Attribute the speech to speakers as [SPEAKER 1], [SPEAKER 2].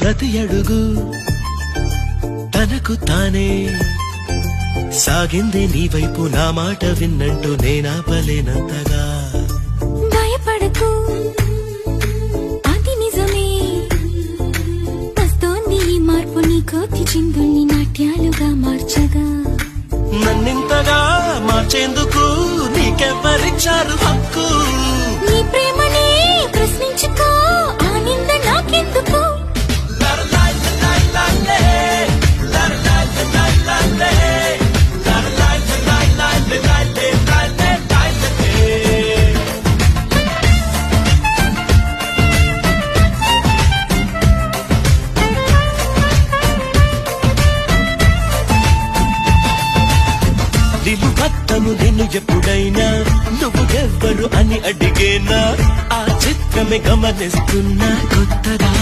[SPEAKER 1] ప్రతి అడుగు తనకు తానే సాగింది నీ వైపు నా మాట విన్నంటూ నేనాపలేనంతగా
[SPEAKER 2] భయపడకు అది నిజమే వస్తోంది ఈ మార్పు నీ కోతి చిందుల్ని నాట్యాలుగా మార్చగా
[SPEAKER 1] నన్నింతగా మార్చేందుకు నీకెవ్వరిచ్చారు హక్కు
[SPEAKER 2] నీ ప్రేమనే ప్రశ్నించుకో ఆ నింద నాకెందుకు
[SPEAKER 1] నిలువత్తను నిన్ను ఎప్పుడైనా నువ్వు ఎవ్వరు అని అడిగేనా ఆ చిత్రమే గమనిస్తున్నా కొత్తగా